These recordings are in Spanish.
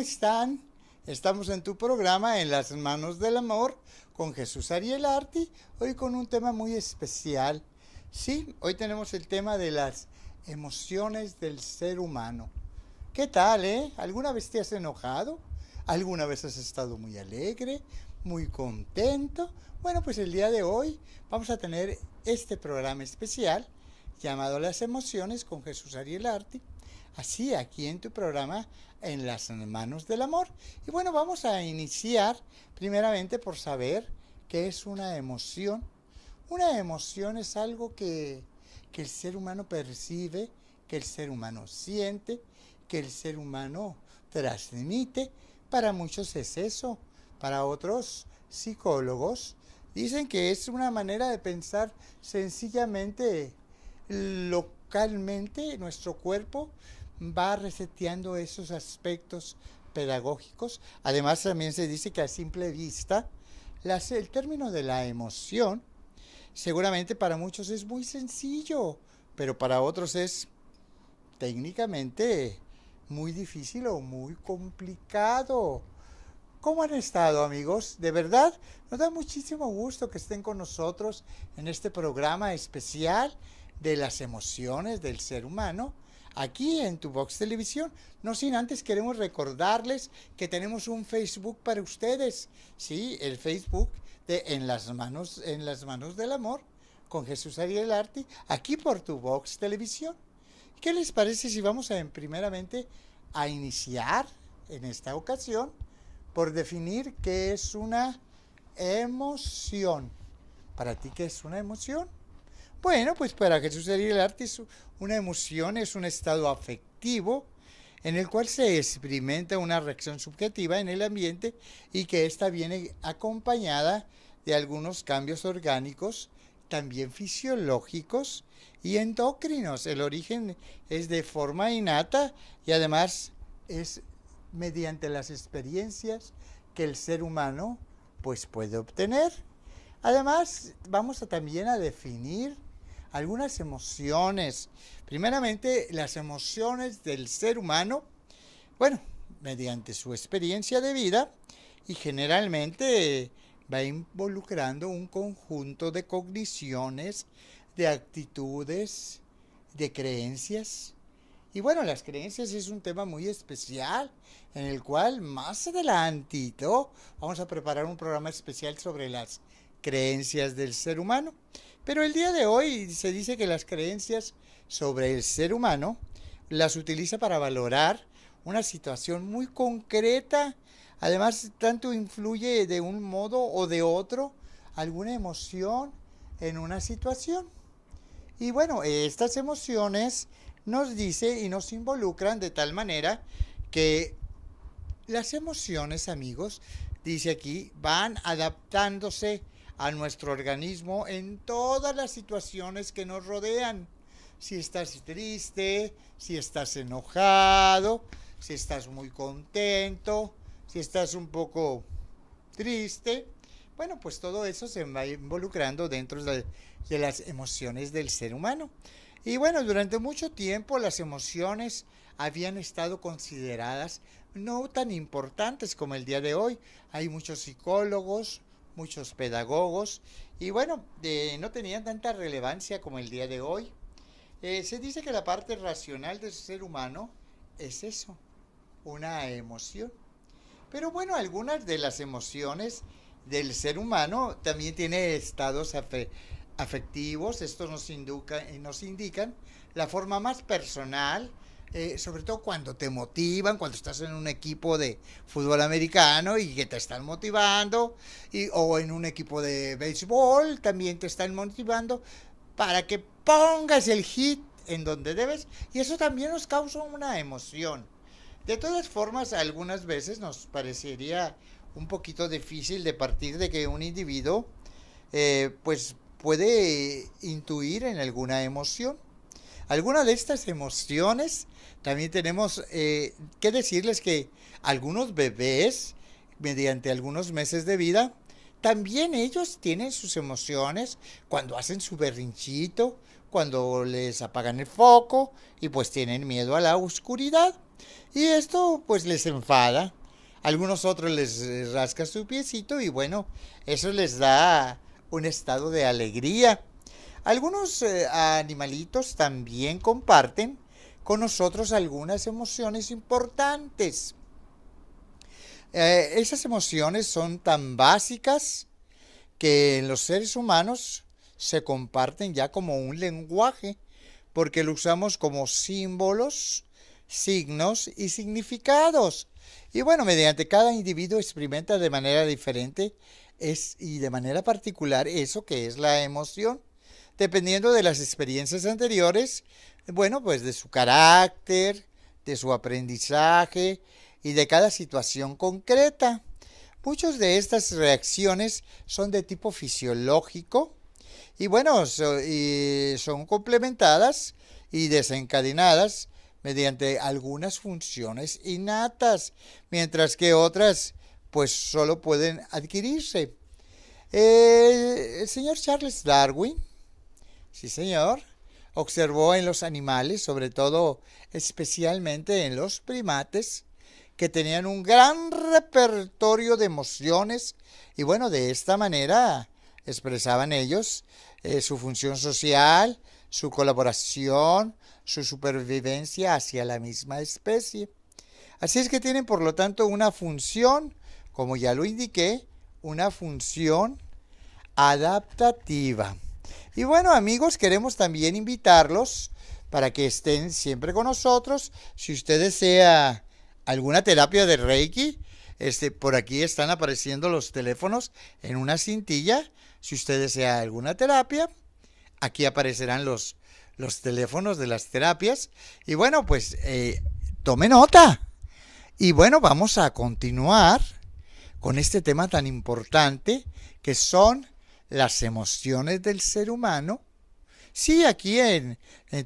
están? Estamos en tu programa En las manos del amor con Jesús Ariel Arti, hoy con un tema muy especial. Sí, hoy tenemos el tema de las emociones del ser humano. ¿Qué tal, ¿Alguna vez te has enojado? ¿Alguna vez has estado muy alegre, muy contento? Bueno, pues el día de hoy vamos a tener este programa especial llamado Las emociones con Jesús Ariel Arti, así aquí en tu programa En las manos del amor. Y bueno, vamos a iniciar primeramente por saber qué es una emoción. Una emoción es algo que el ser humano percibe, que el ser humano siente, que el ser humano transmite. Para muchos es eso, para otros psicólogos dicen que es una manera de pensar sencillamente localmente. Nuestro cuerpo va reseteando esos aspectos pedagógicos. Además, también se dice que a simple vista el término de la emoción seguramente para muchos es muy sencillo, pero para otros es técnicamente muy difícil o muy complicado. ¿Cómo han estado, amigos? De verdad, nos da muchísimo gusto que estén con nosotros en este programa especial de las emociones del ser humano, aquí en Tu Vox Televisión. No sin antes queremos recordarles que tenemos un Facebook para ustedes. Sí, el Facebook de En las manos del amor con Jesús Ariel Arti, aquí por Tu Vox Televisión. ¿Qué les parece si vamos primeramente a iniciar en esta ocasión por definir qué es una emoción? ¿Para ti qué es una emoción? Bueno, pues para Jesús Ariel Arti una emoción es un estado afectivo en el cual se experimenta una reacción subjetiva en el ambiente y que ésta viene acompañada de algunos cambios orgánicos, también fisiológicos y endocrinos. El origen es de forma innata y además es mediante las experiencias que el ser humano pues puede obtener. Además, vamos también a definir algunas emociones. Primeramente, las emociones del ser humano, bueno, mediante su experiencia de vida y generalmente va involucrando un conjunto de cogniciones, de actitudes, de creencias. Y bueno, las creencias es un tema muy especial en el cual más adelantito vamos a preparar un programa especial sobre las creencias del ser humano. Pero el día de hoy se dice que las creencias sobre el ser humano las utiliza para valorar una situación muy concreta. Además, tanto influye de un modo o de otro alguna emoción en una situación. Y bueno, estas emociones nos dice y nos involucran de tal manera que las emociones, amigos, dice aquí, van adaptándose a nuestro organismo en todas las situaciones que nos rodean. Si estás triste, si estás enojado, si estás muy contento, si estás un poco triste, bueno, pues todo eso se va involucrando dentro de las emociones del ser humano. Y bueno, durante mucho tiempo las emociones habían estado consideradas no tan importantes como el día de hoy. Hay muchos psicólogos, muchos pedagogos, y bueno, no tenían tanta relevancia como el día de hoy. Se dice que la parte racional del ser humano es eso, una emoción. Pero bueno, algunas de las emociones del ser humano también tiene estados afectivos. Estos nos indican la forma más personal, sobre todo cuando te motivan, cuando estás en un equipo de fútbol americano y que te están motivando, o en un equipo de béisbol también te están motivando para que pongas el hit en donde debes, y eso también nos causa una emoción. De todas formas, algunas veces nos parecería un poquito difícil de partir de que un individuo pues puede intuir en alguna emoción. Algunas de estas emociones, también tenemos que decirles que algunos bebés, mediante algunos meses de vida, también ellos tienen sus emociones cuando hacen su berrinchito, cuando les apagan el foco y pues tienen miedo a la oscuridad. Y esto pues les enfada. Algunos otros les rasca su piecito y bueno, eso les da un estado de alegría. Algunos animalitos también comparten con nosotros algunas emociones importantes. Esas emociones son tan básicas que en los seres humanos se comparten ya como un lenguaje, porque lo usamos como símbolos, signos y significados. Y bueno, mediante cada individuo experimenta de manera diferente y de manera particular eso que es la emoción, dependiendo de las experiencias anteriores, bueno, pues de su carácter, de su aprendizaje y de cada situación concreta. Muchas de estas reacciones son de tipo fisiológico y bueno, son complementadas y desencadenadas mediante algunas funciones innatas, mientras que otras pues solo pueden adquirirse. El señor Charles Darwin, sí señor, observó en los animales, sobre todo especialmente en los primates, que tenían un gran repertorio de emociones y bueno, de esta manera expresaban ellos su función social, su colaboración, su supervivencia hacia la misma especie. Así es que tienen por lo tanto una función, como ya lo indiqué, una función adaptativa. Y bueno, amigos, queremos también invitarlos para que estén siempre con nosotros. Si usted desea alguna terapia de Reiki, por aquí están apareciendo los teléfonos en una cintilla. Si usted desea alguna terapia, aquí aparecerán los teléfonos de las terapias. Y bueno, pues tome nota. Y bueno, vamos a continuar con este tema tan importante que son las emociones del ser humano. Sí, aquí en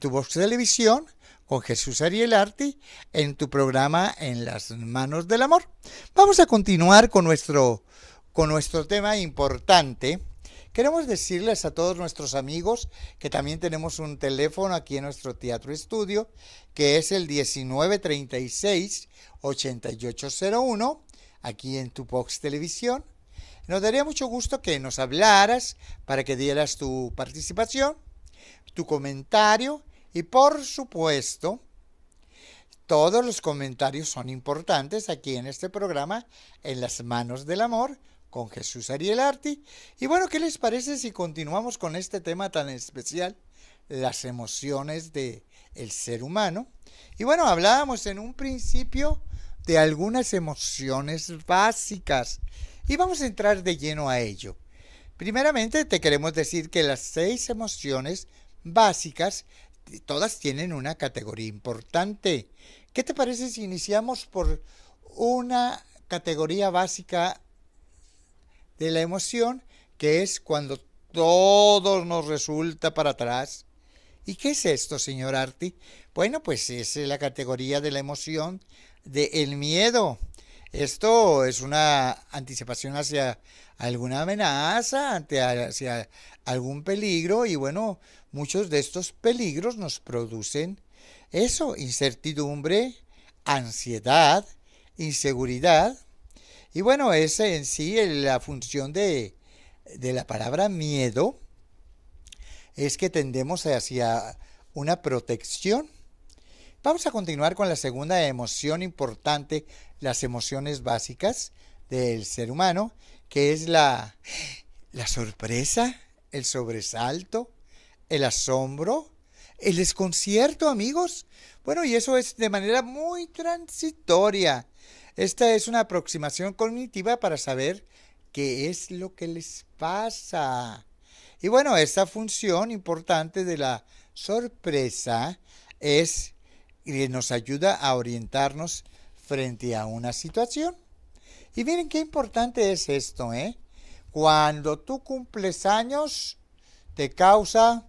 tu Vox Televisión, con Jesús Ariel Arti, en tu programa En las manos del amor. Vamos a continuar con nuestro tema importante. Queremos decirles a todos nuestros amigos que también tenemos un teléfono aquí en nuestro teatro estudio, que es el 1936-8801, aquí en tu Vox Televisión. Nos daría mucho gusto que nos hablaras para que dieras tu participación, tu comentario y por supuesto, todos los comentarios son importantes aquí en este programa, En las manos del amor, con Jesús Ariel Arti. Y bueno, ¿qué les parece si continuamos con este tema tan especial, las emociones del ser humano? Y bueno, hablábamos en un principio de algunas emociones básicas y vamos a entrar de lleno a ello. Primeramente, te queremos decir que las 6 emociones básicas, todas tienen una categoría importante. ¿Qué te parece si iniciamos por una categoría básica de la emoción, que es cuando todo nos resulta para atrás? ¿Y qué es esto, señor Arti? Bueno, pues es la categoría de la emoción del miedo. Esto es una anticipación hacia alguna amenaza, hacia algún peligro y bueno, muchos de estos peligros nos producen eso, incertidumbre, ansiedad, inseguridad. Y bueno, esa en sí la función de la palabra miedo es que tendemos hacia una protección. Vamos a continuar con la segunda emoción importante, las emociones básicas del ser humano, que es la sorpresa, el sobresalto, el asombro, el desconcierto, amigos. Bueno, y eso es de manera muy transitoria. Esta es una aproximación cognitiva para saber qué es lo que les pasa. Y bueno, esta función importante de la sorpresa es que nos ayuda a orientarnos frente a una situación. Y miren qué importante es esto, ¿eh? Cuando tú cumples años, te causa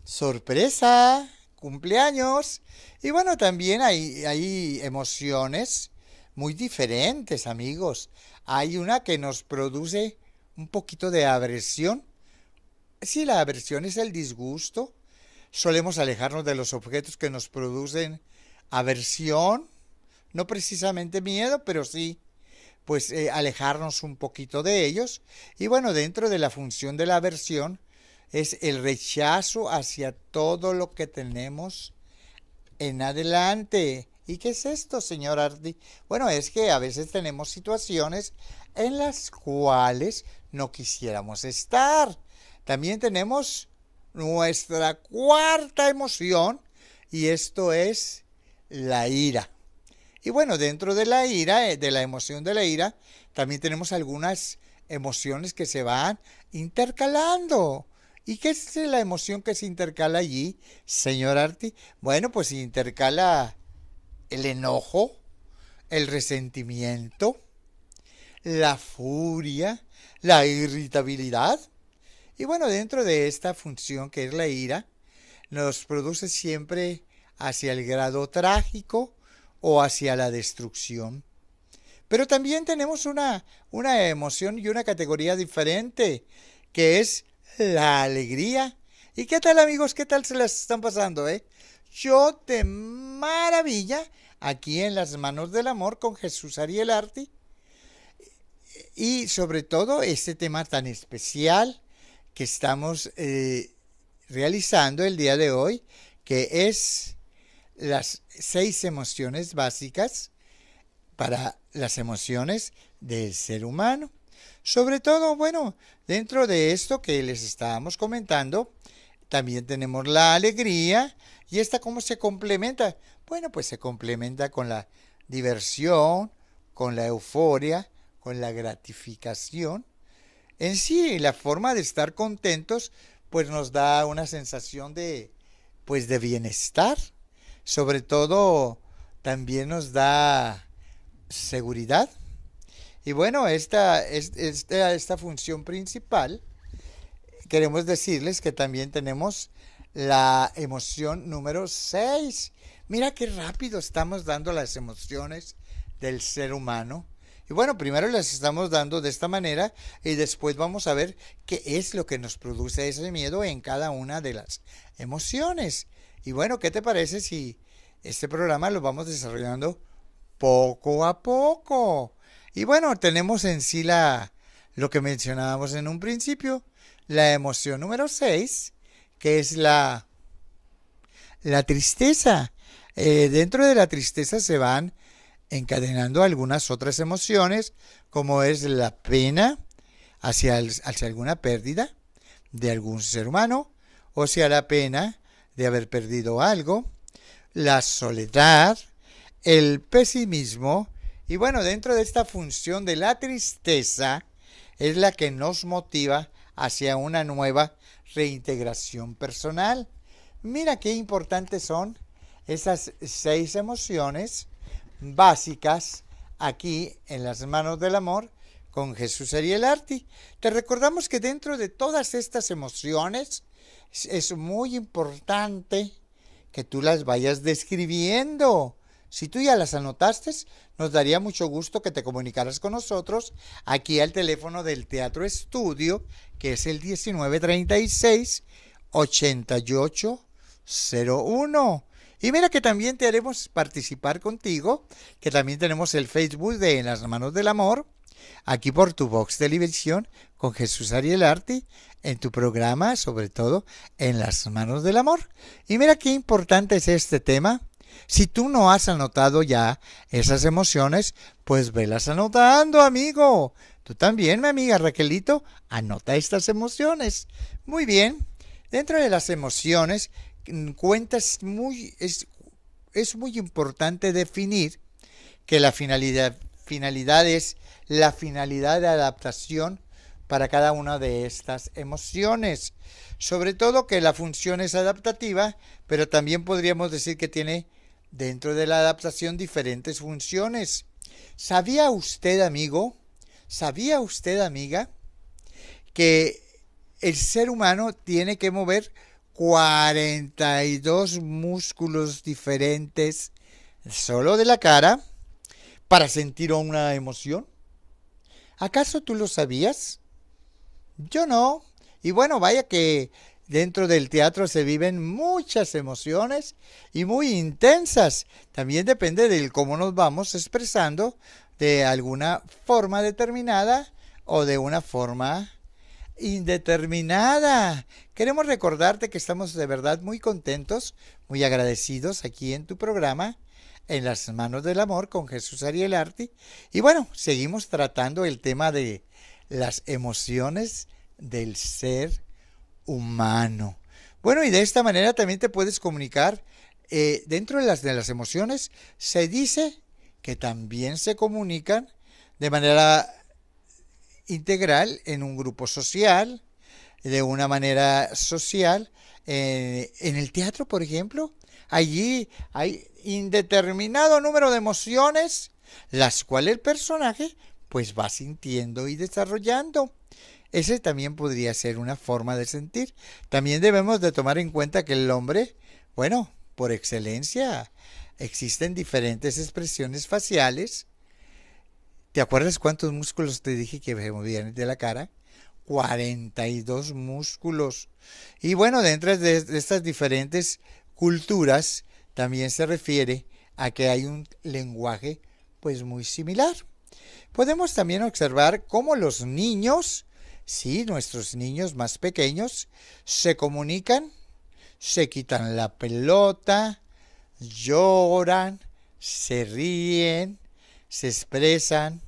sorpresa, cumpleaños. Y bueno, también hay emociones muy diferentes, amigos. Hay una que nos produce un poquito de aversión. Sí, la aversión es el disgusto. Solemos alejarnos de los objetos que nos producen aversión. No precisamente miedo, pero sí pues alejarnos un poquito de ellos. Y bueno, dentro de la función de la aversión es el rechazo hacia todo lo que tenemos en adelante. ¿Y qué es esto, señor Arti? Bueno, es que a veces tenemos situaciones en las cuales no quisiéramos estar. También tenemos nuestra cuarta emoción y esto es la ira. Y bueno, dentro de la ira, de la emoción de la ira, también tenemos algunas emociones que se van intercalando. ¿Y qué es la emoción que se intercala allí, señor Arti? Bueno, pues se intercala el enojo, el resentimiento, la furia, la irritabilidad. Y bueno, dentro de esta función que es la ira, nos produce siempre hacia el grado trágico o hacia la destrucción. Pero también tenemos una emoción y una categoría diferente, que es la alegría. ¿Y qué tal, amigos? ¿Qué tal se las están pasando, Yo de maravilla, aquí en las manos del amor con Jesús Ariel Arti. Y sobre todo este tema tan especial que estamos realizando el día de hoy, que es las 6 emociones básicas para las emociones del ser humano. Sobre todo, bueno, dentro de esto que les estábamos comentando, también tenemos la alegría. ¿Y esta cómo se complementa? Bueno, pues se complementa con la diversión, con la euforia, con la gratificación. En sí, la forma de estar contentos, pues nos da una sensación pues de bienestar. Sobre todo, también nos da seguridad. Y bueno, esta función principal, queremos decirles que también tenemos la emoción número 6. Mira qué rápido estamos dando las emociones del ser humano. Y bueno, primero las estamos dando de esta manera y después vamos a ver qué es lo que nos produce ese miedo en cada una de las emociones. Y bueno, ¿qué te parece si este programa lo vamos desarrollando poco a poco? Y bueno, tenemos en sí lo que mencionábamos en un principio, la emoción número 6, que es la tristeza. Dentro de la tristeza se van encadenando algunas otras emociones, como es la pena hacia alguna pérdida de algún ser humano, o sea, la pena de haber perdido algo, la soledad, el pesimismo. Y bueno, dentro de esta función de la tristeza es la que nos motiva hacia una nueva reintegración personal. Mira qué importantes son esas 6 emociones básicas aquí en las manos del amor con Jesús Ariel Arti. Te recordamos que dentro de todas estas emociones es muy importante que tú las vayas describiendo. Si tú ya las anotaste, nos daría mucho gusto que te comunicaras con nosotros aquí al teléfono del Teatro Estudio, que es el 1936-8801. Y mira que también te haremos participar contigo, que también tenemos el Facebook de En las Manos del Amor, aquí por tu Vox Televisión, con Jesús Ariel Arti, en tu programa, sobre todo, En las Manos del Amor. Y mira qué importante es este tema. Si tú no has anotado ya esas emociones, pues velas anotando, amigo. Tú también, mi amiga Raquelito, anota estas emociones. Muy bien. Dentro de las emociones, es muy importante definir que la finalidad es la finalidad de adaptación para cada una de estas emociones. Sobre todo que la función es adaptativa, pero también podríamos decir que tiene dentro de la adaptación diferentes funciones. ¿Sabía usted, amigo? ¿Sabía usted, amiga, que el ser humano tiene que mover 42 músculos diferentes solo de la cara para sentir una emoción? ¿Acaso tú lo sabías? Yo no. Y bueno, vaya que dentro del teatro se viven muchas emociones y muy intensas. También depende de cómo nos vamos expresando de alguna forma determinada o de una forma indeterminada. Queremos recordarte que estamos de verdad muy contentos, muy agradecidos aquí en tu programa, En las manos del amor con Jesús Ariel Arti. Y bueno, seguimos tratando el tema de las emociones del ser humano. Bueno, y de esta manera también te puedes comunicar. Dentro de las emociones se dice que también se comunican de manera integral en un grupo social, de una manera social. En el teatro, por ejemplo, allí hay indeterminado número de emociones, las cuales el personaje pues va sintiendo y desarrollando. Ese también podría ser una forma de sentir. También debemos de tomar en cuenta que el hombre, bueno, por excelencia, existen diferentes expresiones faciales. ¿Te acuerdas cuántos músculos te dije que se movían de la cara? 42 músculos. Y bueno, dentro de estas diferentes culturas también se refiere a que hay un lenguaje pues muy similar. Podemos también observar cómo los niños, sí, nuestros niños más pequeños, se comunican, se quitan la pelota, lloran, se ríen, se expresan,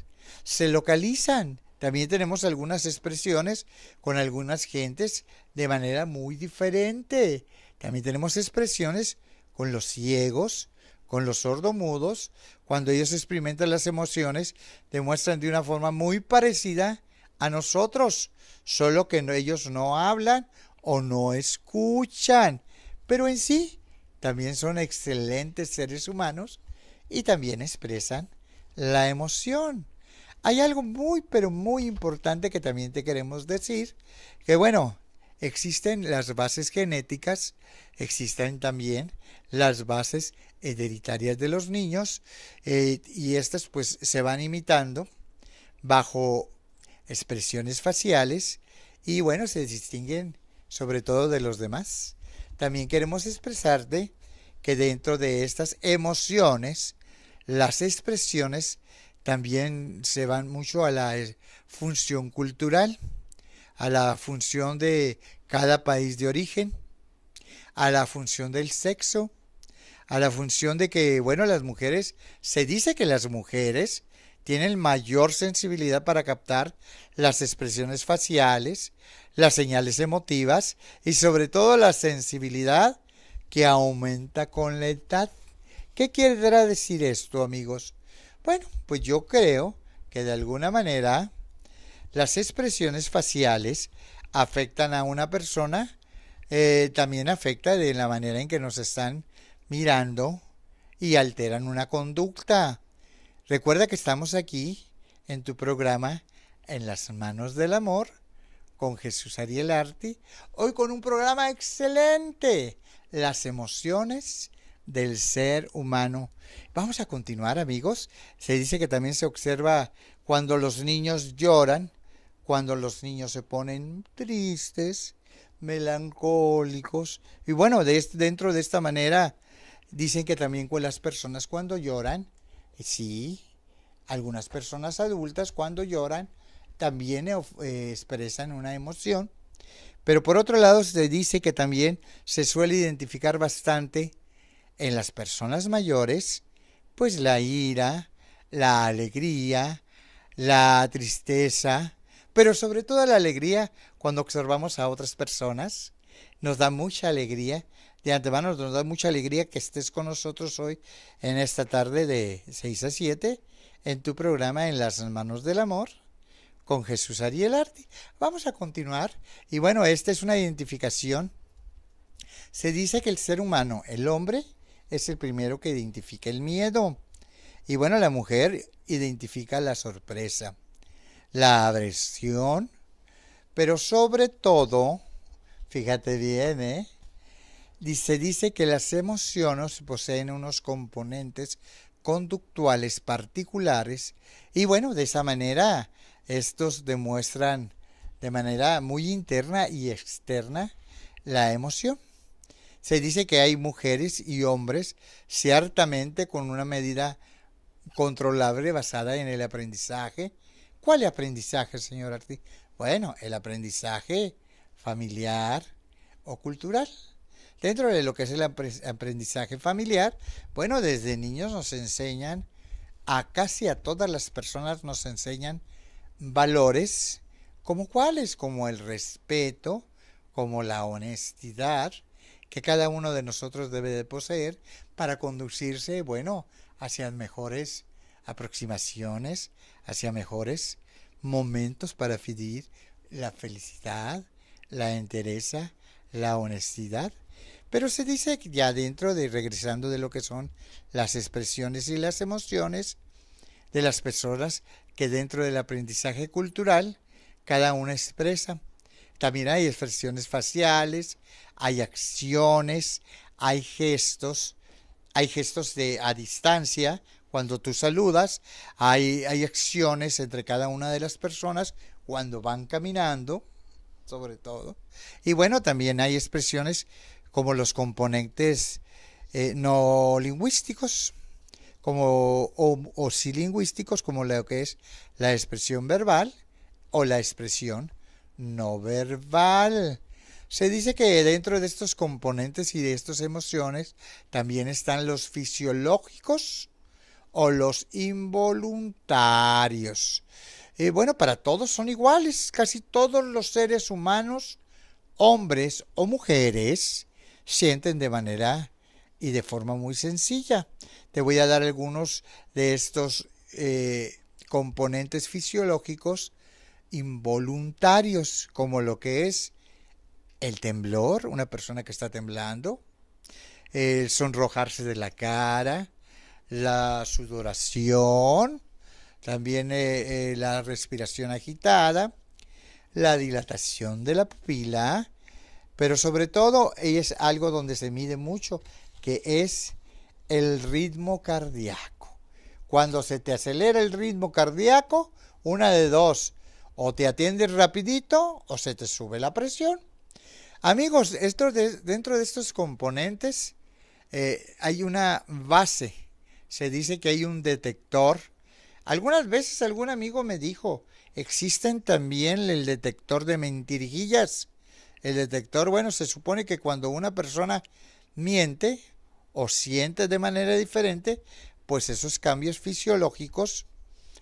se localizan. También tenemos algunas expresiones con algunas gentes de manera muy diferente. También tenemos expresiones con los ciegos, con los sordomudos. Cuando ellos experimentan las emociones, demuestran de una forma muy parecida a nosotros, solo que ellos no hablan o no escuchan. Pero en sí, también son excelentes seres humanos y también expresan la emoción. Hay algo muy, pero muy importante que también te queremos decir, que bueno, existen las bases genéticas, existen también las bases hereditarias de los niños, y estas pues se van imitando bajo expresiones faciales y bueno, se distinguen sobre todo de los demás. También queremos expresarte que dentro de estas emociones, las expresiones también se van mucho a la función cultural, a la función de cada país de origen, a la función del sexo, a la función de que, bueno, las mujeres, se dice que las mujeres tienen mayor sensibilidad para captar las expresiones faciales, las señales emotivas y sobre todo la sensibilidad que aumenta con la edad. ¿Qué quiere decir esto, amigos? Bueno, pues yo creo que de alguna manera las expresiones faciales afectan a una persona, también afecta de la manera en que nos están mirando y alteran una conducta. Recuerda que estamos aquí en tu programa En las manos del amor con Jesús Ariel Arti, hoy con un programa excelente, las emociones del ser humano. Vamos a continuar, amigos. Se dice que también se observa cuando los niños lloran, cuando los niños se ponen tristes, melancólicos. Y bueno, dentro de esta manera dicen que también con las personas cuando lloran, sí, algunas personas adultas cuando lloran también expresan una emoción. Pero por otro lado se dice que también se suele identificar bastante en las personas mayores, pues la ira, la alegría, la tristeza, pero sobre todo la alegría cuando observamos a otras personas. Nos da mucha alegría, de antemano nos da mucha alegría que estés con nosotros hoy en esta tarde de 6 a 7 en tu programa En las manos del amor con Jesús Ariel Arti. Vamos a continuar y bueno, esta es una identificación. Se dice que el ser humano, el hombre, es el primero que identifica el miedo. Y bueno, la mujer identifica la sorpresa, la aversión, pero sobre todo, fíjate bien, se dice que las emociones poseen unos componentes conductuales particulares y bueno, de esa manera estos demuestran de manera muy interna y externa la emoción. Se dice que hay mujeres y hombres ciertamente con una medida controlable basada en el aprendizaje. ¿Cuál aprendizaje, señor Arti? Bueno, el aprendizaje familiar o cultural. Dentro de lo que es el aprendizaje familiar, bueno, desde niños nos enseñan, a casi a todas las personas nos enseñan valores como cuáles, como el respeto, como la honestidad, que cada uno de nosotros debe de poseer para conducirse, bueno, hacia mejores aproximaciones, hacia mejores momentos para vivir la felicidad, la entereza, la honestidad. Pero se dice que ya dentro de, regresando de lo que son las expresiones y las emociones de las personas, que dentro del aprendizaje cultural cada una expresa. También hay expresiones faciales, hay acciones, hay gestos de a distancia cuando tú saludas, hay acciones entre cada una de las personas cuando van caminando, sobre todo. Y bueno, también hay expresiones como los componentes no lingüísticos, como o sí lingüísticos, como lo que es la expresión verbal o la expresión no verbal. Se dice que dentro de estos componentes y de estas emociones también están los fisiológicos o los involuntarios. Bueno, para todos son iguales, casi todos los seres humanos, hombres o mujeres, sienten de manera y de forma muy sencilla. Te voy a dar algunos de estos componentes fisiológicos involuntarios, como lo que es el temblor, una persona que está temblando, el sonrojarse de la cara, la sudoración, también la respiración agitada, la dilatación de la pupila, pero sobre todo es algo donde se mide mucho, que es el ritmo cardíaco. Cuando se te acelera el ritmo cardíaco, una de dos, o te atiendes rapidito o se te sube la presión. Amigos, dentro de estos componentes hay una base. Se dice que hay un detector. Algunas veces algún amigo me dijo, existen también el detector de mentirijillas. El detector, bueno, se supone que cuando una persona miente o siente de manera diferente, pues esos cambios fisiológicos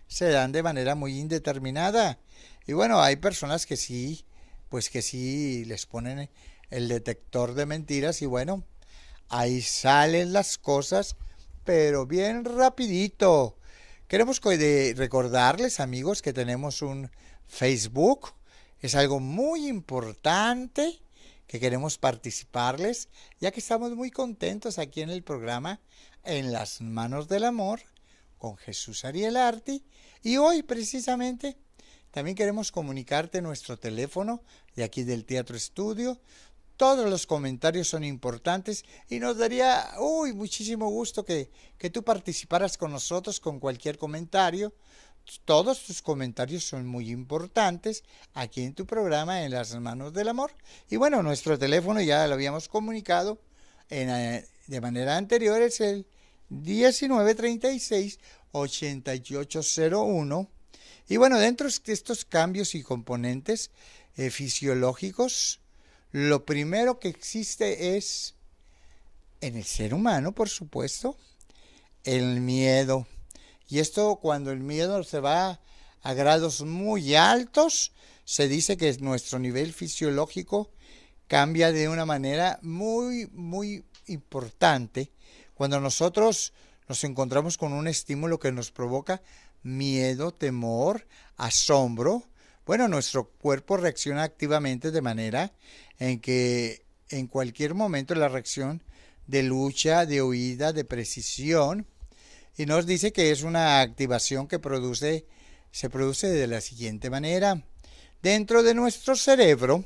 se dan de manera muy indeterminada. Y bueno, hay personas que sí, pues que sí les ponen el detector de mentiras y bueno, ahí salen las cosas, pero bien rapidito. Queremos recordarles, amigos, que tenemos un Facebook. Es algo muy importante que queremos participarles, ya que estamos muy contentos aquí en el programa En las Manos del Amor con Jesús Ariel Arti. Y hoy precisamente también queremos comunicarte nuestro teléfono de aquí del Teatro Estudio. Todos los comentarios son importantes y nos daría muchísimo gusto que tú participaras con nosotros con cualquier comentario. Todos tus comentarios son muy importantes aquí en tu programa En las Manos del Amor. Y bueno, nuestro teléfono ya lo habíamos comunicado de manera anterior, es el 1936-8801. Y bueno, dentro de estos cambios y componentes fisiológicos, lo primero que existe es, en el ser humano, por supuesto, el miedo. Y esto, cuando el miedo se va a grados muy altos, se dice que nuestro nivel fisiológico cambia de una manera muy, muy importante. Cuando nosotros nos encontramos con un estímulo que nos provoca miedo, temor, asombro, bueno, nuestro cuerpo reacciona activamente de manera en que en cualquier momento la reacción de lucha, de huida, de precisión, y nos dice que es una activación que se produce de la siguiente manera. Dentro de nuestro cerebro,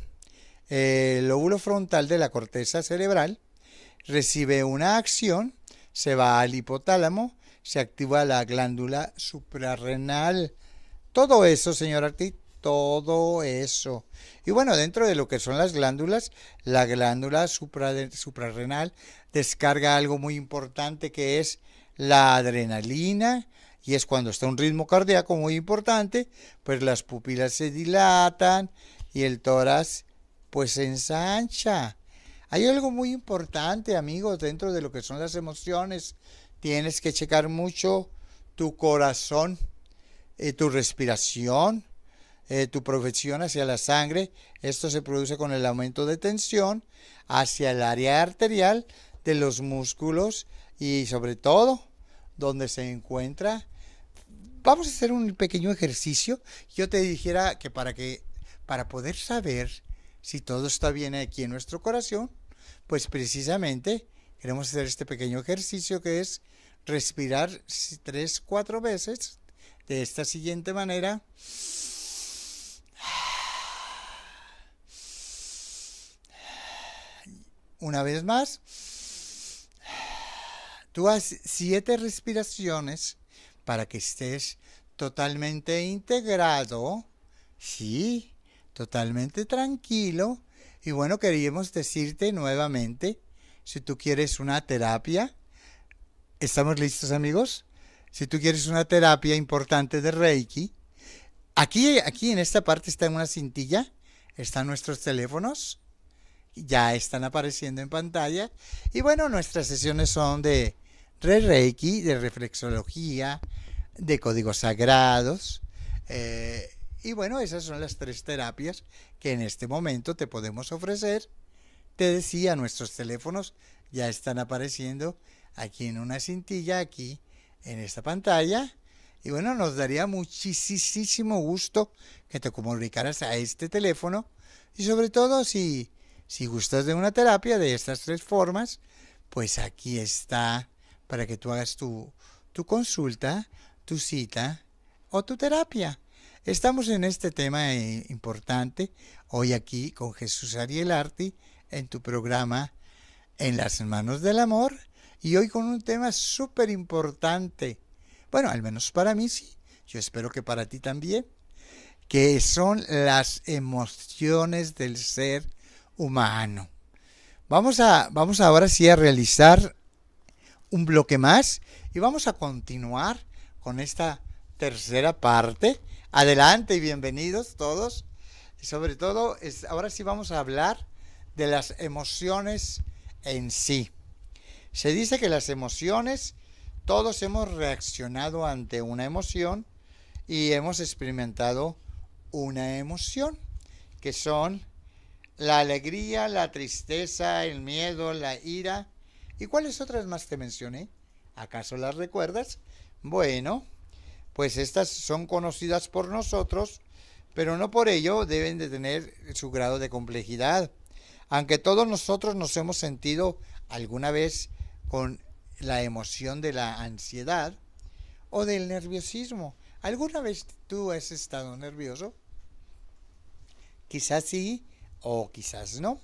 el lóbulo frontal de la corteza cerebral recibe una acción, se va al hipotálamo, se activa la glándula suprarrenal. Todo eso, señor Arti, todo eso. Y bueno, dentro de lo que son las glándulas, la glándula suprarrenal descarga algo muy importante que es la adrenalina y es cuando está un ritmo cardíaco muy importante, pues las pupilas se dilatan y el tórax pues se ensancha. Hay algo muy importante, amigos, dentro de lo que son las emociones. Tienes que checar mucho tu corazón, tu respiración, tu profesión hacia la sangre. Esto se produce con el aumento de tensión hacia el área arterial de los músculos y sobre todo donde se encuentra. Vamos a hacer un pequeño ejercicio. Yo te dijera que para poder saber si todo está bien aquí en nuestro corazón, pues precisamente queremos hacer este pequeño ejercicio que es respirar 3, 4 veces de esta siguiente manera. Una vez más. Tú haz 7 respiraciones para que estés totalmente integrado, sí, totalmente tranquilo. Y bueno, queríamos decirte nuevamente, si tú quieres una terapia, ¿estamos listos, amigos? Si tú quieres una terapia importante de Reiki, aquí en esta parte está una cintilla, están nuestros teléfonos, ya están apareciendo en pantalla. Y bueno, nuestras sesiones son de Reiki, de reflexología, de códigos sagrados. Y bueno, esas son las 3 terapias que en este momento te podemos ofrecer. Te decía, nuestros teléfonos ya están apareciendo aquí en una cintilla, aquí en esta pantalla. Y bueno, nos daría muchísimo gusto que te comunicaras a este teléfono. Y sobre todo, si gustas de una terapia de estas 3 formas, pues aquí está para que tú hagas tu consulta, tu cita o tu terapia. Estamos en este tema importante hoy aquí con Jesús Ariel Arti en tu programa En las manos del amor, y hoy con un tema súper importante. Bueno, al menos para mí sí, yo espero que para ti también, que son las emociones del ser humano. Vamos ahora sí a realizar un bloque más y vamos a continuar con esta tercera parte. Adelante y bienvenidos todos. Y sobre todo, ahora sí vamos a hablar de las emociones en sí. Se dice que las emociones, todos hemos reaccionado ante una emoción y hemos experimentado una emoción, que son la alegría, la tristeza, el miedo, la ira. ¿Y cuáles otras más te mencioné? ¿Acaso las recuerdas? Bueno, pues estas son conocidas por nosotros, pero no por ello deben de tener su grado de complejidad. Aunque todos nosotros nos hemos sentido alguna vez con la emoción de la ansiedad o del nerviosismo. ¿Alguna vez tú has estado nervioso? Quizás sí o quizás no.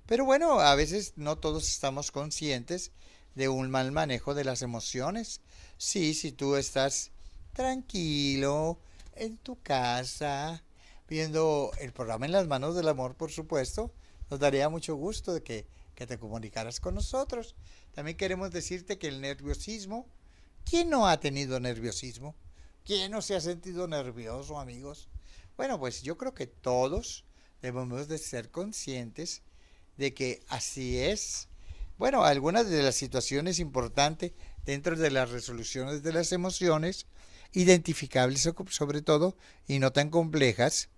Pero bueno, a veces no todos estamos conscientes de un mal manejo de las emociones. Sí, si tú estás tranquilo en tu casa, viendo el programa En las manos del amor, por supuesto, nos daría mucho gusto de que te comunicaras con nosotros. También queremos decirte que el nerviosismo, ¿quién no ha tenido nerviosismo? ¿Quién no se ha sentido nervioso, amigos? Bueno, pues yo creo que todos debemos de ser conscientes de que así es. Bueno, algunas de las situaciones importantes dentro de las resoluciones de las emociones, identificables sobre todo y no tan complejas,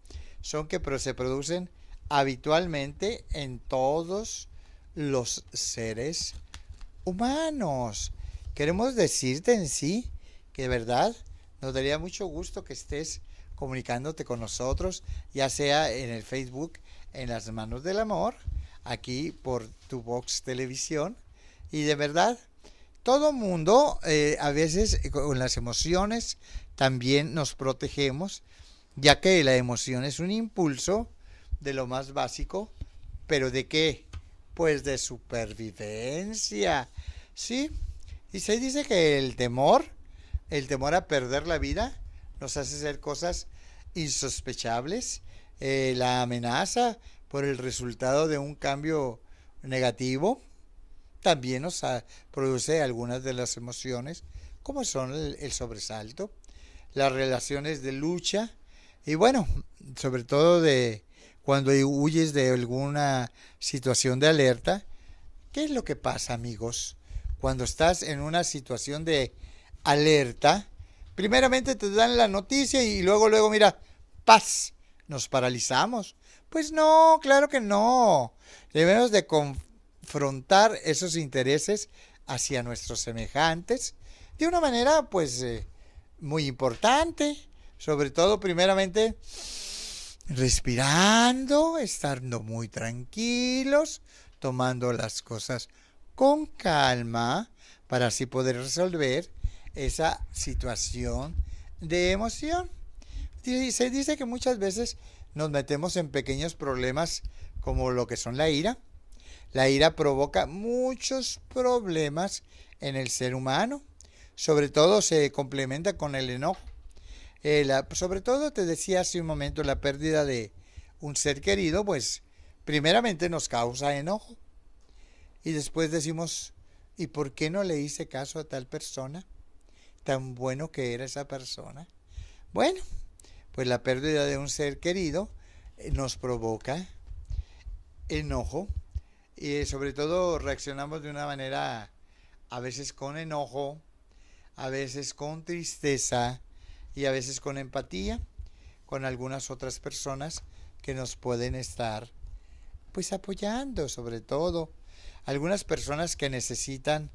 son que se producen habitualmente en todos los seres humanos. Queremos decirte en sí que de verdad nos daría mucho gusto que estés comunicándote con nosotros, ya sea en el Facebook En las manos del amor, aquí por tu Vox Televisión. Y de verdad, todo mundo, a veces con las emociones también nos protegemos, ya que la emoción es un impulso de lo más básico, pero ¿de qué? Pues de supervivencia, ¿sí? Y se dice que el temor a perder la vida, nos hace hacer cosas insospechables. La amenaza por el resultado de un cambio negativo también nos produce algunas de las emociones como son el sobresalto, las relaciones de lucha y bueno, sobre todo de cuando huyes de alguna situación de alerta. ¿Qué es lo que pasa, amigos? Cuando estás en una situación de alerta, primeramente te dan la noticia y luego, mira, paz, nos paralizamos. Pues no, claro que no. Debemos de confrontar esos intereses hacia nuestros semejantes de una manera, pues, muy importante. Sobre todo, primeramente, respirando, estando muy tranquilos, tomando las cosas con calma para así poder resolver esa situación de emoción. Se dice que muchas veces nos metemos en pequeños problemas como lo que son la ira. La ira provoca muchos problemas en el ser humano. Sobre todo se complementa con el enojo. Sobre todo te decía hace un momento, la pérdida de un ser querido, pues primeramente nos causa enojo. Y después decimos, ¿y por qué no le hice caso a tal persona? Tan bueno que era esa persona. Bueno, pues la pérdida de un ser querido nos provoca enojo y sobre todo reaccionamos de una manera a veces con enojo, a veces con tristeza y a veces con empatía con algunas otras personas que nos pueden estar pues apoyando, sobre todo algunas personas que necesitan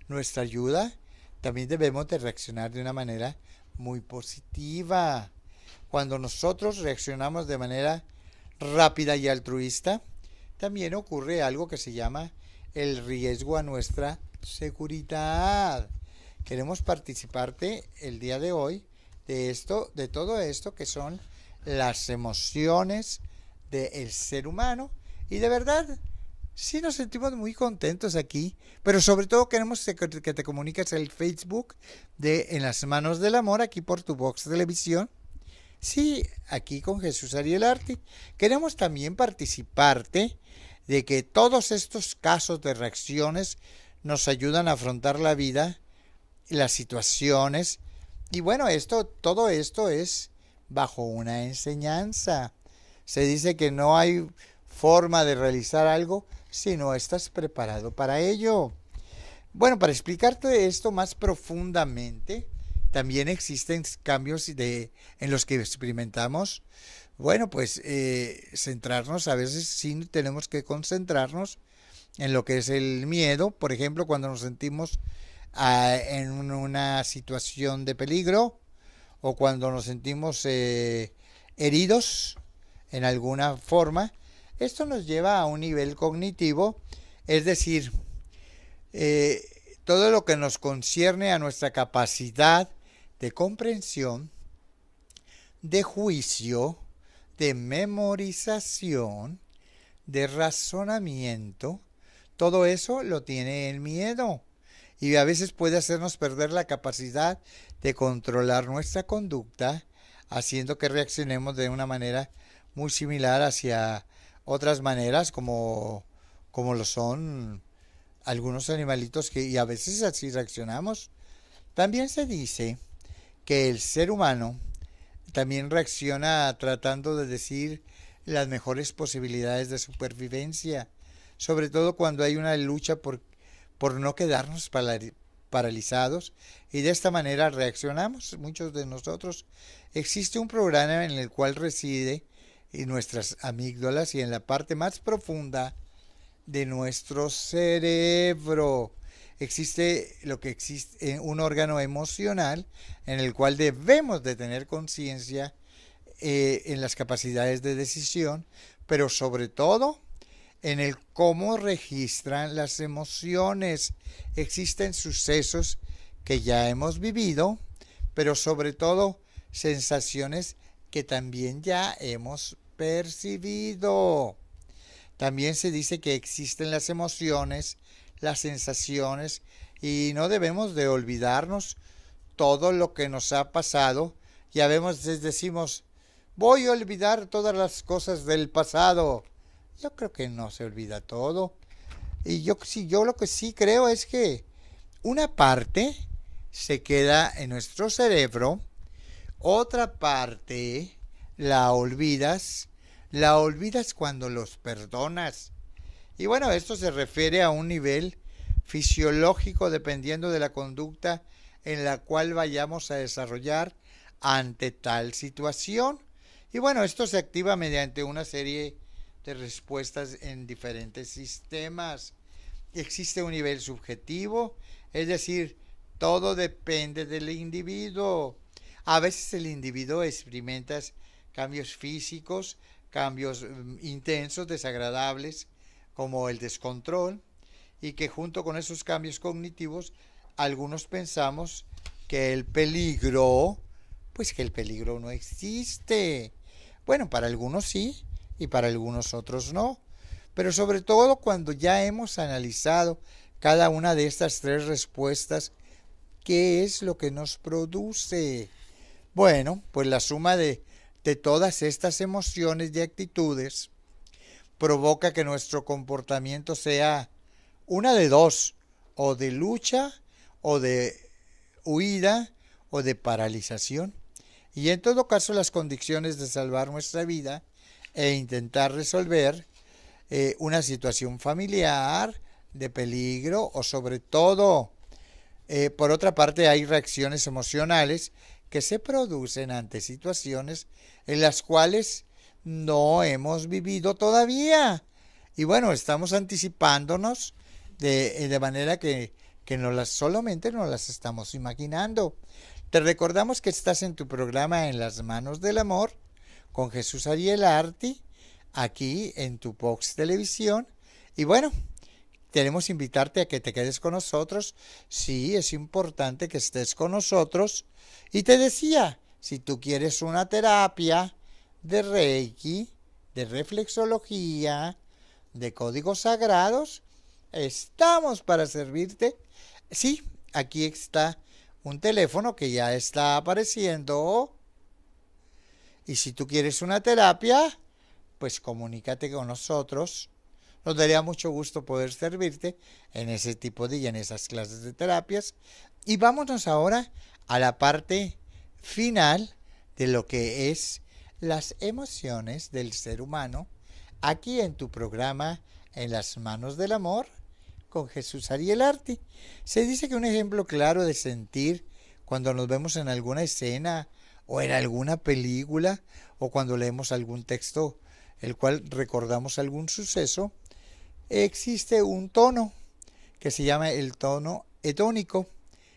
nuestra ayuda. También debemos de reaccionar de una manera muy positiva. Cuando nosotros reaccionamos de manera rápida y altruista, también ocurre algo que se llama el riesgo a nuestra seguridad. Queremos participarte el día de hoy de todo esto que son las emociones del ser humano. Y de verdad, sí nos sentimos muy contentos aquí, pero sobre todo queremos que te comuniques el Facebook de En las Manos del Amor, aquí por tu Vox Televisión. Sí, aquí con Jesús Ariel Arti. Queremos también participarte de que todos estos casos de reacciones nos ayudan a afrontar la vida, las situaciones. Y bueno, todo esto es bajo una enseñanza. Se dice que no hay forma de realizar algo si no estás preparado para ello. Bueno, para explicarte esto más profundamente, también existen cambios en los que experimentamos. Bueno, pues centrarnos, a veces sí tenemos que concentrarnos en lo que es el miedo. Por ejemplo, cuando nos sentimos en una situación de peligro o cuando nos sentimos heridos en alguna forma. Esto nos lleva a un nivel cognitivo, es decir, todo lo que nos concierne a nuestra capacidad de comprensión, de juicio, de memorización, de razonamiento, todo eso lo tiene el miedo y a veces puede hacernos perder la capacidad de controlar nuestra conducta, haciendo que reaccionemos de una manera muy similar hacia otras maneras como lo son algunos animalitos y a veces así reaccionamos. También se dice que el ser humano también reacciona tratando de decir las mejores posibilidades de supervivencia, sobre todo cuando hay una lucha por no quedarnos paralizados, y de esta manera reaccionamos muchos de nosotros. Existe un programa en el cual reside en nuestras amígdalas y en la parte más profunda de nuestro cerebro. Existe un órgano emocional en el cual debemos de tener conciencia en las capacidades de decisión, pero sobre todo en el cómo registran las emociones. Existen sucesos que ya hemos vivido, pero sobre todo sensaciones que también ya hemos percibido. También se dice que existen las emociones, las sensaciones, y no debemos de olvidarnos todo lo que nos ha pasado. Ya decimos, voy a olvidar todas las cosas del pasado. Yo creo que no se olvida todo. Y yo lo que sí creo es que una parte se queda en nuestro cerebro, otra parte la olvidas cuando los perdonas. Y bueno, esto se refiere a un nivel fisiológico dependiendo de la conducta en la cual vayamos a desarrollar ante tal situación. Y bueno, esto se activa mediante una serie de respuestas en diferentes sistemas. Existe un nivel subjetivo, es decir, todo depende del individuo. A veces el individuo experimenta cambios físicos, cambios intensos, desagradables, como el descontrol, y que junto con esos cambios cognitivos, algunos pensamos que el peligro, pues que el peligro no existe. Bueno, para algunos sí y para algunos otros no. Pero sobre todo cuando ya hemos analizado cada una de estas tres respuestas, ¿qué es lo que nos produce? Bueno, pues la suma de todas estas emociones y actitudes provoca que nuestro comportamiento sea una de dos, o de lucha, o de huida, o de paralización. Y en todo caso las condiciones de salvar nuestra vida e intentar resolver una situación familiar de peligro o sobre todo, por otra parte, hay reacciones emocionales que se producen ante situaciones en las cuales no hemos vivido todavía. Y bueno, estamos anticipándonos de manera que solamente nos las estamos imaginando. Te recordamos que estás en tu programa En las manos del amor con Jesús Ariel Arti, aquí en tu Vox Televisión. Y bueno, queremos invitarte a que te quedes con nosotros. Sí, es importante que estés con nosotros. Y te decía, si tú quieres una terapia de Reiki, de reflexología, de códigos sagrados, estamos para servirte. Sí, aquí está un teléfono que ya está apareciendo. Y si tú quieres una terapia, pues comunícate con nosotros. Nos daría mucho gusto poder servirte en ese tipo y en esas clases de terapias. Y vámonos ahora a la parte final de lo que es las emociones del ser humano, aquí en tu programa En las manos del amor con Jesús Ariel Arti. Se dice que un ejemplo claro de sentir cuando nos vemos en alguna escena o en alguna película o cuando leemos algún texto el cual recordamos algún suceso, existe un tono que se llama el tono etónico,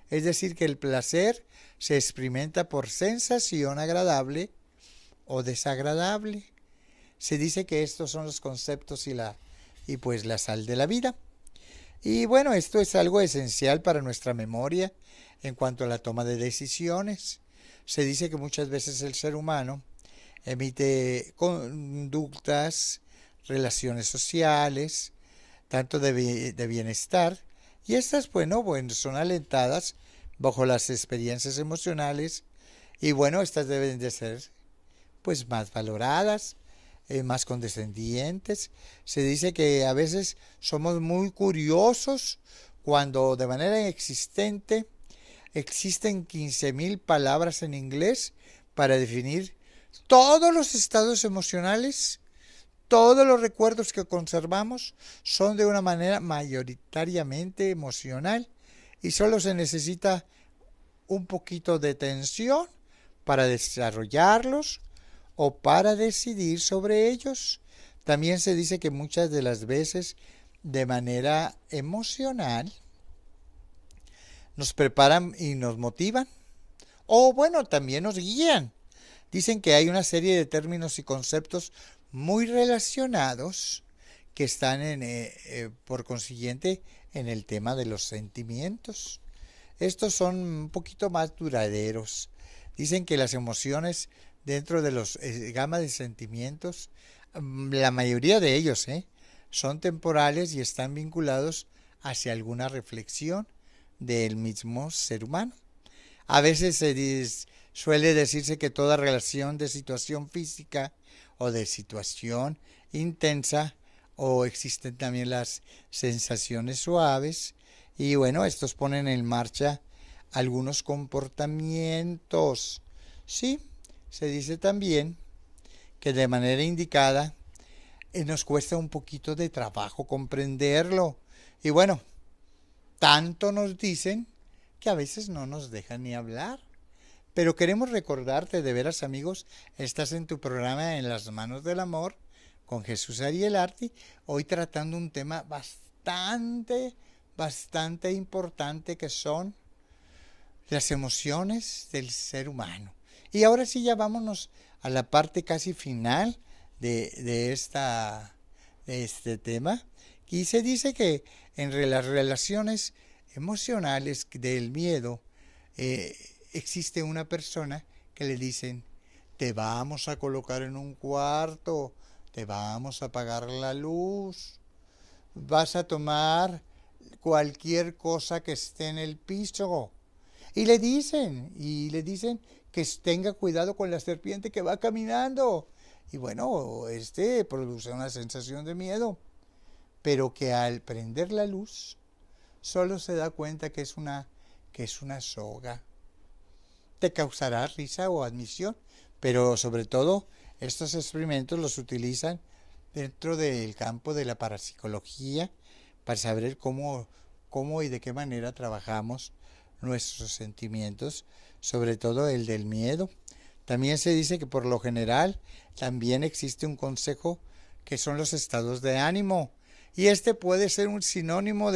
es decir, que el placer se experimenta por sensación agradable o desagradable. Se dice que estos son los conceptos y pues la sal de la vida. Y bueno, esto es algo esencial para nuestra memoria en cuanto a la toma de decisiones. Se dice que muchas veces el ser humano emite conductas, relaciones sociales, tanto de bienestar, y estas, bueno, son alentadas bajo las experiencias emocionales, y bueno, estas deben de ser pues más valoradas, más condescendientes. Se dice que a veces somos muy curiosos cuando de manera existente existen 15,000 palabras en inglés para definir todos los estados emocionales. Todos los recuerdos que conservamos son de una manera mayoritariamente emocional y solo se necesita un poquito de atención para desarrollarlos o para decidir sobre ellos. También se dice que muchas de las veces de manera emocional nos preparan y nos motivan o bueno, también nos guían. Dicen que hay una serie de términos y conceptos muy relacionados que están por consiguiente en el tema de los sentimientos. Estos son un poquito más duraderos. Dicen que las emociones dentro de los gama de sentimientos, la mayoría de ellos son temporales y están vinculados hacia alguna reflexión del mismo ser humano. A veces suele decirse que toda relación de situación física o de situación intensa, o existen también las sensaciones suaves, y bueno, estos ponen en marcha algunos comportamientos. Sí, se dice también que de manera indicada nos cuesta un poquito de trabajo comprenderlo. Y bueno, tanto nos dicen que a veces no nos dejan ni hablar. Pero queremos recordarte, de veras amigos, estás en tu programa En las manos del amor con Jesús Ariel Arti, hoy tratando un tema bastante importante, que son las emociones del ser humano. Y ahora sí, ya vámonos a la parte casi final de este tema. Y se dice que en las relaciones emocionales del miedo existe una persona que le dicen: te vamos a colocar en un cuarto, te vamos a apagar la luz, vas a tomar cualquier cosa que esté en el piso. Y le dicen que tenga cuidado con la serpiente que va caminando. Y bueno, produce una sensación de miedo, pero que al prender la luz solo se da cuenta que es una soga. Te causará risa o admisión, pero sobre todo estos experimentos los utilizan dentro del campo de la parapsicología para saber cómo y de qué manera trabajamos nuestros sentimientos, sobre todo el del miedo. También se dice que por lo general también existe un consejo que son los estados de ánimo, y puede ser un sinónimo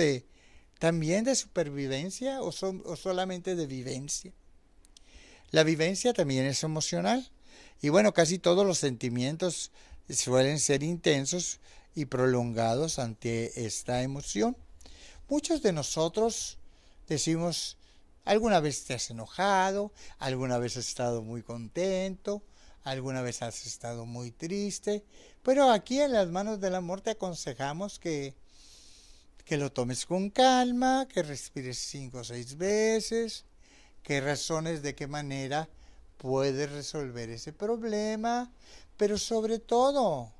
también de supervivencia o solamente de vivencia. La vivencia también es emocional, y bueno, casi todos los sentimientos suelen ser intensos y prolongados ante esta emoción. Muchos de nosotros decimos: alguna vez te has enojado, alguna vez has estado muy contento, alguna vez has estado muy triste, pero aquí en las manos del amor te aconsejamos que lo tomes con calma, que respires 5 o 6 veces, que razones de qué manera puedes resolver ese problema, pero sobre todo,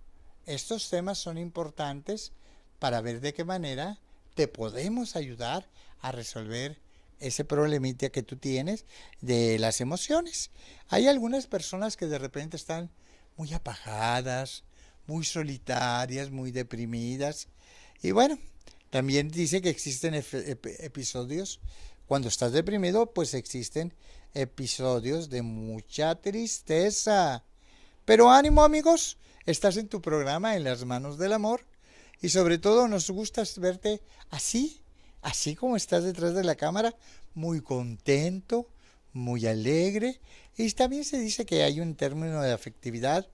estos temas son importantes para ver de qué manera te podemos ayudar a resolver ese problemita que tú tienes de las emociones. Hay algunas personas que de repente están muy apagadas, muy solitarias, muy deprimidas. Y bueno, también dice que existen episodios, cuando estás deprimido, pues existen episodios de mucha tristeza. Pero ánimo amigos, estás en tu programa En las manos del amor, y sobre todo nos gusta verte así como estás detrás de la cámara, muy contento, muy alegre. Y también se dice que hay un término de afectividad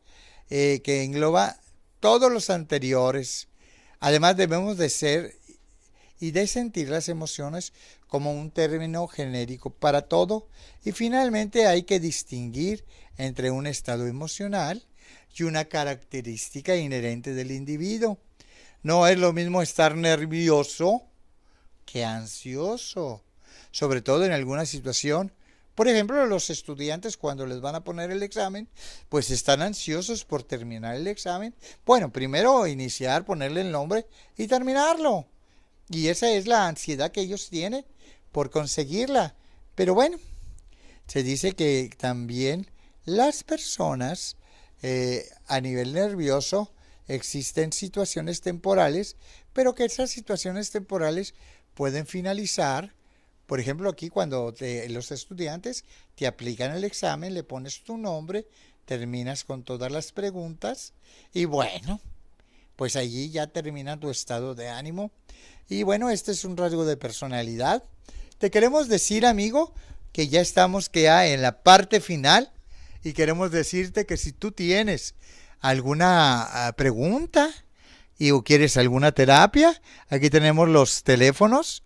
que engloba todos los anteriores. Además, debemos de ser y de sentir las emociones como un término genérico para todo. Y finalmente hay que distinguir entre un estado emocional y una característica inherente del individuo. No es lo mismo estar nervioso que ansioso, sobre todo en alguna situación. Por ejemplo, los estudiantes, cuando les van a poner el examen, pues están ansiosos por terminar el examen. Bueno, primero iniciar, ponerle el nombre y terminarlo. Y esa es la ansiedad que ellos tienen por conseguirla. Pero bueno, se dice que también las personas a nivel nervioso existen situaciones temporales, pero que esas situaciones temporales pueden finalizar. Por ejemplo, aquí cuando los estudiantes te aplican el examen, le pones tu nombre, terminas con todas las preguntas y bueno, pues allí ya termina tu estado de ánimo. Y bueno, este es un rasgo de personalidad. Te queremos decir, amigo, que ya estamos en la parte final, y queremos decirte que si tú tienes alguna pregunta o quieres alguna terapia, aquí tenemos los teléfonos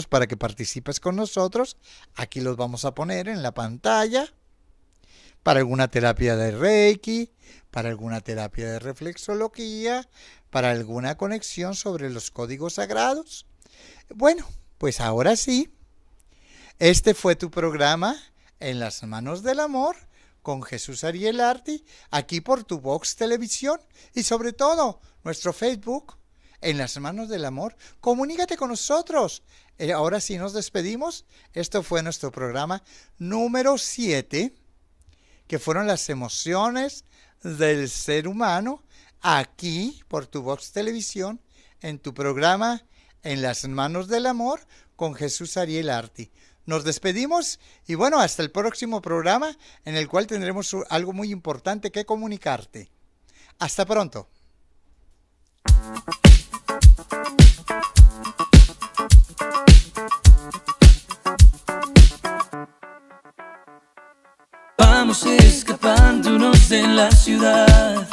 para que participes con nosotros. Aquí los vamos a poner en la pantalla para alguna terapia de Reiki, para alguna terapia de reflexología, para alguna conexión sobre los códigos sagrados. Bueno, pues ahora sí, este fue tu programa En las manos del amor con Jesús Ariel Arti, aquí por tu Vox Televisión, y sobre todo nuestro Facebook en las manos del amor, comunícate con nosotros. Ahora sí nos despedimos. Esto fue nuestro programa número 7, que fueron las emociones del ser humano, aquí por tu Vox Televisión, en tu programa En las manos del amor, con Jesús Ariel Arti. Nos despedimos y bueno, hasta el próximo programa en el cual tendremos algo muy importante que comunicarte. Hasta pronto. Vamos escapándonos de la ciudad,